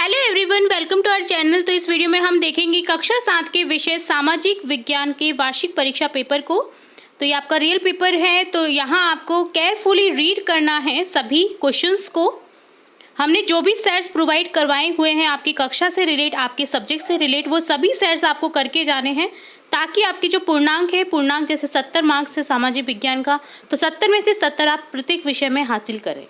Hello everyone, welcome to our channel. तो इस video में हम देखेंगे कक्षा 7 के विषय सामाजिक विज्ञान के वार्षिक परीक्षा पेपर को। तो ये आपका रियल पेपर है, तो यहाँ आपको केयरफुली रीड करना है सभी क्वेश्चंस को। हमने जो भी सेट्स प्रोवाइड करवाए हुए हैं आपकी कक्षा से रिलेट, आपके सब्जेक्ट से रिलेट, वो सभी सेट्स आपको करके जाने हैं, ताकि आपके जो पूर्णांक है, पूर्णांक जैसे 70 मार्क्स है सामाजिक विज्ञान का, तो 70 में से 70 आप प्रत्येक विषय में हासिल करें।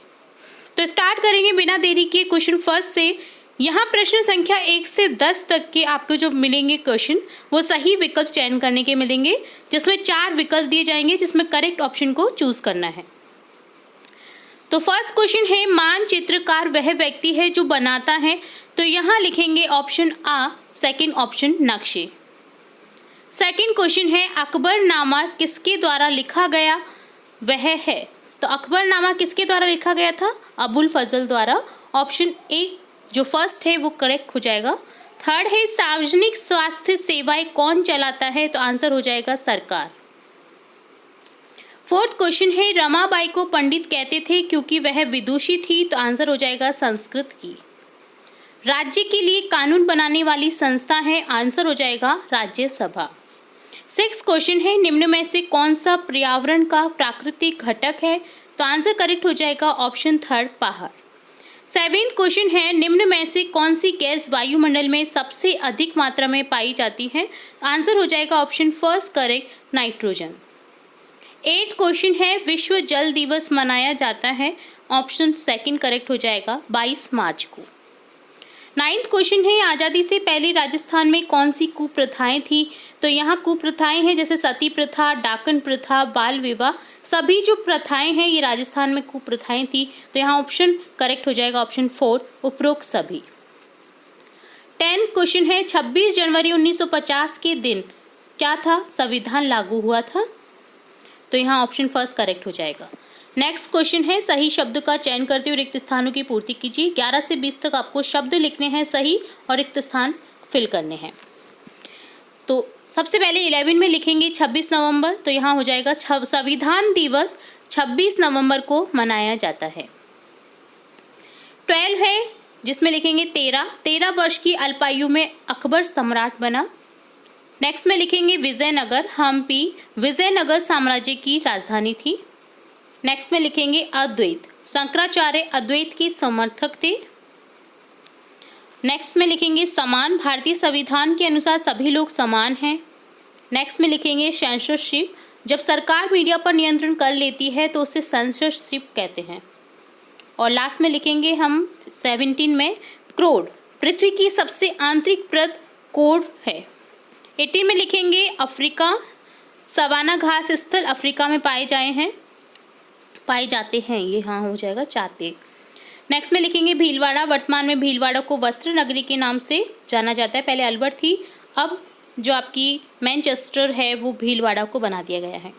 तो स्टार्ट करेंगे बिना देरी के क्वेश्चन फर्स्ट से। यहाँ प्रश्न संख्या 1 से 10 तक के आपको जो मिलेंगे क्वेश्चन, वो सही विकल्प चयन करने के मिलेंगे, जिसमें 4 विकल्प दिए जाएंगे, जिसमें करेक्ट ऑप्शन को चूज करना है। तो फर्स्ट क्वेश्चन है, मानचित्रकार वह व्यक्ति है जो बनाता है। तो यहाँ लिखेंगे ऑप्शन आ, सेकंड ऑप्शन नक्शे। सेकंड क्वेश्चन है, अकबरनामा किसके द्वारा लिखा गया वह है। तो अकबरनामा किसके द्वारा लिखा गया था? अबुल फजल द्वारा। ऑप्शन ए जो फर्स्ट है वो करेक्ट हो जाएगा। थर्ड है, सार्वजनिक स्वास्थ्य सेवाएं कौन चलाता है। तो आंसर हो जाएगा सरकार। फोर्थ क्वेश्चन है, रमाबाई को पंडित कहते थे क्योंकि वह विदुषी थी। तो आंसर हो जाएगा संस्कृत की। राज्य के लिए कानून बनाने वाली संस्था है। आंसर हो जाएगा राज्यसभा। सिक्स क्वेश्चन है, निम्न में से कौन सा पर्यावरण का प्राकृतिक घटक है। तो आंसर करेक्ट हो जाएगा ऑप्शन थर्ड, पहाड़। सेवेंथ क्वेश्चन है, निम्न में से कौन सी गैस वायुमंडल में सबसे अधिक मात्रा में पाई जाती है। आंसर हो जाएगा option first correct, nitrogen. Eighth question है, विश्व जल दिवस मनाया जाता है। ऑप्शन सेकंड करेक्ट हो जाएगा 22 मार्च को। नाइन्थ क्वेश्चन है, आज़ादी से पहले राजस्थान में कौन सी कुप्रथाएं थी। तो यहाँ कुप्रथाएं हैं जैसे सती प्रथा, डाकन प्रथा, बाल विवाह, सभी जो प्रथाएं हैं ये राजस्थान में कुप्रथाएं थी। तो यहाँ ऑप्शन करेक्ट हो जाएगा ऑप्शन 4, उपरोक्त सभी। 10th क्वेश्चन है, 26 जनवरी 1950 के दिन क्या था, संविधान लागू हुआ था। तो यहाँ ऑप्शन फर्स्ट करेक्ट हो जाएगा। नेक्स्ट क्वेश्चन है, सही शब्द का चयन करते हुए रिक्त स्थानों की पूर्ति कीजिए। 11 से 20 तक आपको शब्द लिखने हैं सही और रिक्त स्थान फिल करने हैं। तो सबसे पहले 11 में लिखेंगे 26 नवंबर। तो यहाँ हो जाएगा संविधान दिवस 26 नवंबर को मनाया जाता है। 12 है जिसमें लिखेंगे 13 वर्ष की अल्पायु में अकबर सम्राट बना। नेक्स्ट में लिखेंगे विजयनगर, हम्पी विजयनगर साम्राज्य की राजधानी थी। नेक्स्ट में लिखेंगे अद्वैत, शंकराचार्य अद्वैत के समर्थक थे। नेक्स्ट में लिखेंगे समान, भारतीय संविधान के अनुसार सभी लोग समान हैं। नेक्स्ट में लिखेंगे सेंसरशिप, जब सरकार मीडिया पर नियंत्रण कर लेती है तो उसे सेंसरशिप कहते हैं। और लास्ट में लिखेंगे हम 17 में क्रोड, पृथ्वी की सबसे आंतरिक परत कोर है। 18 में लिखेंगे अफ्रीका, सवाना घास स्थल अफ्रीका में पाए जाते हैं, ये हाँ हो जाएगा चाहते। नेक्स्ट में लिखेंगे भीलवाड़ा, वर्तमान में भीलवाड़ा को वस्त्र नगरी के नाम से जाना जाता है। पहले अलवर थी, अब जो आपकी मैनचेस्टर है वो भीलवाड़ा को बना दिया गया है।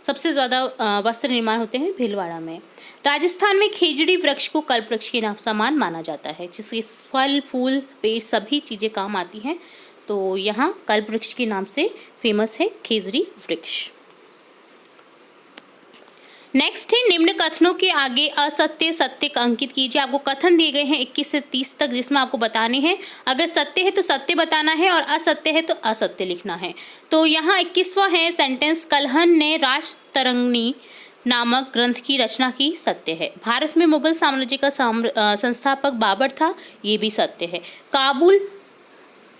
सबसे ज़्यादा वस्त्र निर्माण होते हैं भीलवाड़ा में। राजस्थान में खेजड़ी वृक्ष को कल्प वृक्ष के नाम समान माना जाता है, जिसके फल फूल पेड़ सभी चीज़ें काम आती हैं। तो यहाँ कल्प वृक्ष के नाम से फेमस है खेजड़ी वृक्ष। नेक्स्ट है, निम्न कथनों के आगे असत्य सत्य अंकित कीजिए। आपको कथन दिए गए हैं 21 से 30 तक, जिसमें आपको बताने हैं, अगर सत्य है तो सत्य बताना है और असत्य है तो असत्य लिखना है। तो यहाँ 21वां है सेंटेंस, कल्हण ने राजतरंगिणी नामक ग्रंथ की रचना की। सत्य है। भारत में मुगल साम्राज्य का संस्थापक बाबर था। ये भी सत्य है। काबुल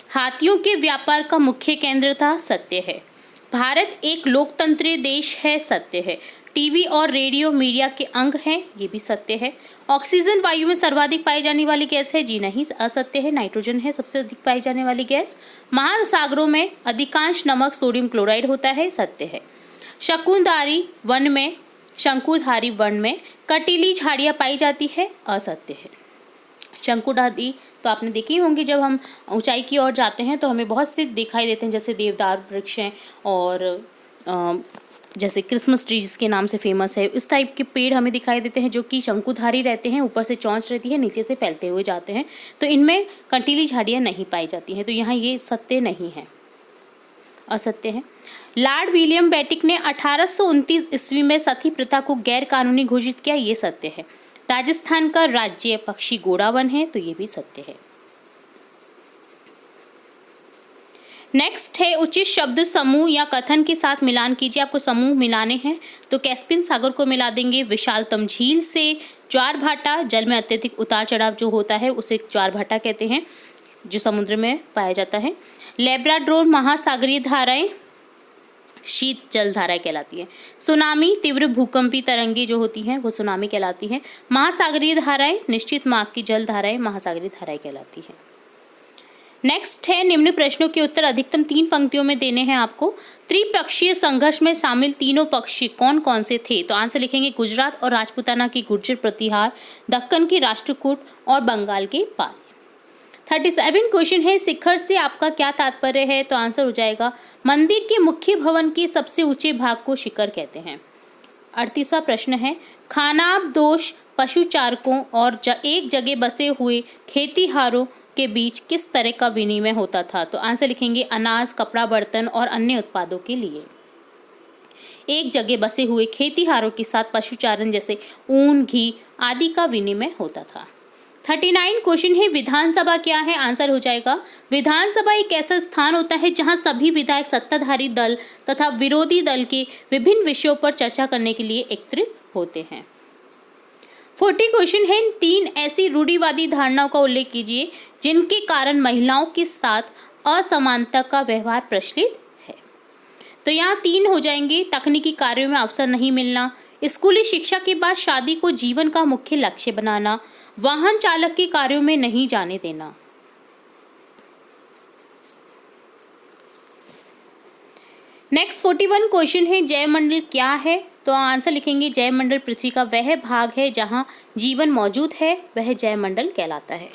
हाथियों के व्यापार का मुख्य केंद्र था। सत्य है। भारत एक लोकतंत्री देश है। सत्य है। टीवी और रेडियो मीडिया के अंग हैं। ये भी सत्य है। ऑक्सीजन वायु में सर्वाधिक पाई जाने वाली गैस है। जी नहीं, असत्य है। नाइट्रोजन है सबसे अधिक पाई जाने वाली गैस। महासागरों में अधिकांश नमक सोडियम क्लोराइड होता है। सत्य है। शंकुधारी वन में कटीली झाड़ियाँ पाई जाती है। असत्य है। शंकुधारी तो आपने देखी होंगी, जब हम ऊंचाई की ओर जाते हैं तो हमें बहुत से दिखाई देते हैं, जैसे देवदार वृक्ष हैं और जैसे क्रिसमस ट्री जिसके नाम से फेमस है, इस टाइप के पेड़ हमें दिखाई देते हैं जो कि शंकुधारी रहते हैं, ऊपर से चौंच रहती है, नीचे से फैलते हुए जाते हैं। तो इनमें कंटीली झाड़ियाँ नहीं पाई जाती हैं। तो यहाँ ये सत्य नहीं है, असत्य है। लॉर्ड विलियम बेटिक ने 1829 ईस्वी में सती प्रथा को गैर कानूनी घोषित किया। ये सत्य है। राजस्थान का राज्य पक्षी गोड़ावन है। तो ये भी सत्य है। नेक्स्ट है उचित शब्द समूह या कथन के साथ मिलान कीजिए। आपको समूह मिलाने हैं तो कैस्पियन सागर को मिला देंगे विशालतम झील से। ज्वार भाटा, जल में अत्यधिक उतार चढ़ाव जो होता है उसे ज्वार भाटा कहते हैं, जो समुद्र में पाया जाता है। लैब्राडोर महासागरीय धाराएं शीत जल धाराएं कहलाती है। सुनामी, तीव्र भूकंपी तरंगे जो होती हैं वो सुनामी कहलाती हैं। महासागरीय धाराएं निश्चित मार्ग की जल धाराएं महासागरीय धाराएं कहलाती हैं। नेक्स्ट है निम्न प्रश्नों के उत्तर अधिकतम 3 पंक्तियों में देने हैं आपको। त्रिपक्षीय संघर्ष में शामिल तीनों पक्षी कौन कौन से थे? तो आंसर लिखेंगे गुजरात और राजपूताना की गुर्जर प्रतिहार, दक्कन की राष्ट्रकूट और बंगाल के पाल। 37 क्वेश्चन है शिखर से आपका क्या तात्पर्य है? तो आंसर हो जाएगा मंदिर के मुख्य भवन के सबसे ऊंचे भाग को शिखर कहते हैं। 38वां प्रश्न है खानाबदोश पशुचारकों और एक जगह बसे हुए खेतीहारों के बीच किस तरह का विनिमय होता था? तो आंसर लिखेंगे अनाज, कपड़ा, बर्तन और अन्य उत्पादों के लिए। एक जगह बसे हुए खेतीहारों के साथ पशुचारण जैसे ऊन, घी आदि का विनिमय होता था। 39 क्वेश्चन है विधानसभा क्या है? आंसर हो जाएगा विधानसभा एक ऐसा स्थान होता है जहां सभी विधायक सत्ताधारी दल तथा विरोधी दल के विभिन्न विषयों पर चर्चा करने के लिए एकत्रित होते हैं। 40 क्वेश्चन है 3 ऐसी रूढ़िवादी धारणाओं का उल्लेख कीजिए जिनके कारण महिलाओं के साथ असमानता का व्यवहार प्रचलित है। तो यहाँ 3 हो जाएंगे। तकनीकी कार्यों में अवसर नहीं मिलना, स्कूली शिक्षा के बाद शादी को जीवन का मुख्य लक्ष्य बनाना, वाहन चालक के कार्यों में नहीं जाने देना। नेक्स्ट 41 क्वेश्चन है जयमंडल क्या है? तो आंसर लिखेंगे जयमंडल पृथ्वी का वह भाग है जहां जीवन मौजूद है, वह जयमंडल कहलाता है।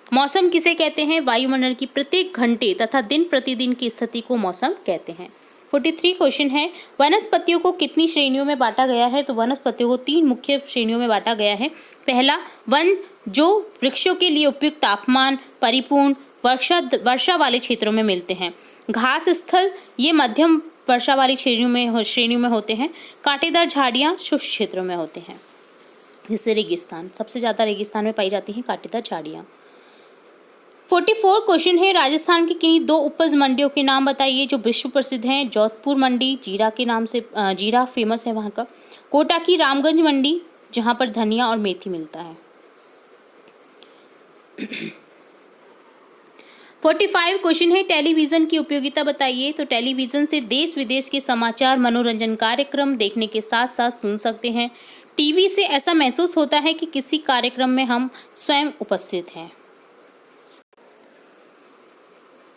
मौसम किसे कहते हैं? वायुमंडल की प्रत्येक घंटे तथा दिन प्रतिदिन की स्थिति को मौसम कहते हैं। 43 क्वेश्चन है वनस्पतियों को कितनी श्रेणियों में बांटा गया है? तो वनस्पतियों को 3 मुख्य श्रेणियों में बांटा गया है। पहला वन जो वृक्षों के लिए उपयुक्त तापमान, परिपूर्ण वर्षा वाले क्षेत्रों में मिलते हैं। घास स्थल ये मध्यम वर्षा वाली श्रेणियों में होते हैं। कांटेदार झाड़ियाँ शुष्क क्षेत्रों में होते हैं। जैसे रेगिस्तान, सबसे ज़्यादा रेगिस्तान में पाई जाती हैं कांटेदार झाड़ियाँ। 44 क्वेश्चन है राजस्थान की किन्हीं 2 उपज मंडियों के नाम बताइए जो विश्व प्रसिद्ध हैं। जोधपुर मंडी जीरा के नाम से, जीरा फेमस है वहाँ का। कोटा की रामगंज मंडी जहाँ पर धनिया और मेथी मिलता है। 45 क्वेश्चन है टेलीविज़न की उपयोगिता बताइए। तो टेलीविज़न से देश विदेश के समाचार, मनोरंजन कार्यक्रम देखने के साथ साथ सुन सकते हैं। टीवी से ऐसा महसूस होता है कि किसी कार्यक्रम में हम स्वयं उपस्थित हैं।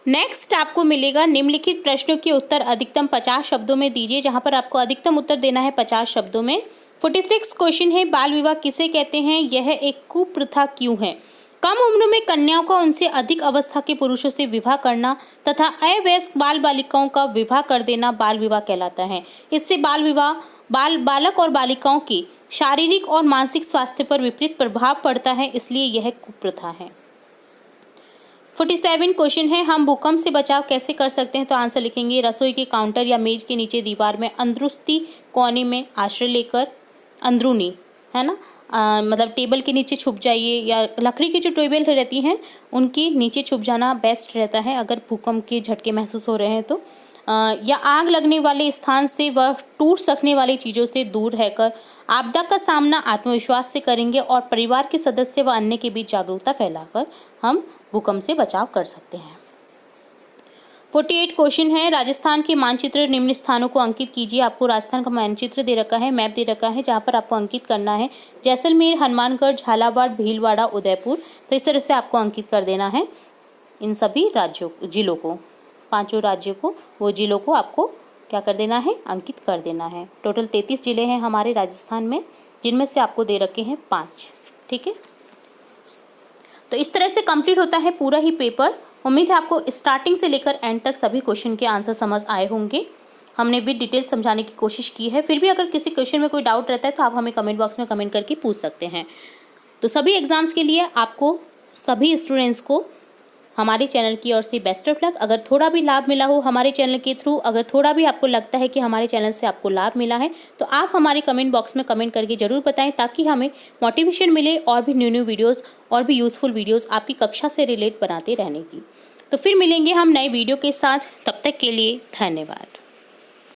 नेक्स्ट आपको मिलेगा निम्नलिखित प्रश्नों के उत्तर अधिकतम 50 शब्दों में दीजिए, जहां पर आपको अधिकतम उत्तर देना है 50 शब्दों में। 46 क्वेश्चन है बाल विवाह किसे कहते हैं? यह एक कुप्रथा क्यों है? कम उम्र में कन्याओं का उनसे अधिक अवस्था के पुरुषों से विवाह करना तथा अवयस्क बाल बालिकाओं का विवाह कर देना बाल विवाह कहलाता है। इससे बालक और बालिकाओं के शारीरिक और मानसिक स्वास्थ्य पर विपरीत प्रभाव पड़ता है, इसलिए यह कुप्रथा है। 47 क्वेश्चन है हम भूकंप से बचाव कैसे कर सकते हैं? तो आंसर लिखेंगे रसोई के काउंटर या मेज के नीचे दीवार में अंदरूनी कोने में आश्रय लेकर, अंदरूनी है ना, मतलब टेबल के नीचे छुप जाइए, या लकड़ी की जो टेबल रहती हैं उनके नीचे छुप जाना बेस्ट रहता है अगर भूकंप के झटके महसूस हो रहे हैं तो। या आग लगने वाले स्थान से व टूट सकने वाली चीज़ों से दूर रहकर आपदा का सामना आत्मविश्वास से करेंगे और परिवार के सदस्य व अन्य के बीच जागरूकता फैलाकर हम भूकंप से बचाव कर सकते हैं। 48 क्वेश्चन है राजस्थान के मानचित्र निम्न स्थानों को अंकित कीजिए। आपको राजस्थान का मानचित्र दे रखा है, मैप दे रखा है, जहाँ पर आपको अंकित करना है जैसलमेर, हनुमानगढ़, झालावाड़, भीलवाड़ा, उदयपुर। तो इस तरह से आपको अंकित कर देना है इन सभी जिलों को, 5 राज्यों को, वो जिलों को आपको क्या कर देना है, अंकित कर देना है। टोटल 33 जिले हैं हमारे राजस्थान में, जिनमें से आपको दे रखे हैं 5। ठीक है, तो इस तरह से कंप्लीट होता है पूरा ही पेपर। उम्मीद है आपको स्टार्टिंग से लेकर एंड तक सभी क्वेश्चन के आंसर समझ आए होंगे। हमने विद डिटेल समझाने की कोशिश की है। फिर भी अगर किसी क्वेश्चन में कोई डाउट रहता है तो आप हमें कमेंट बॉक्स में कमेंट करके पूछ सकते हैं। तो सभी एग्जाम्स के लिए आपको सभी स्टूडेंट्स को हमारे चैनल की ओर से बेस्ट ऑफ लक। अगर थोड़ा भी लाभ मिला हो हमारे चैनल के थ्रू, अगर थोड़ा भी आपको लगता है कि हमारे चैनल से आपको लाभ मिला है, तो आप हमारे कमेंट बॉक्स में कमेंट करके ज़रूर बताएं, ताकि हमें मोटिवेशन मिले और भी न्यू वीडियोज़ और भी यूज़फुल वीडियोज़ आपकी कक्षा से रिलेट बनाते रहने की। तो फिर मिलेंगे हम नए वीडियो के साथ, तब तक के लिए धन्यवाद।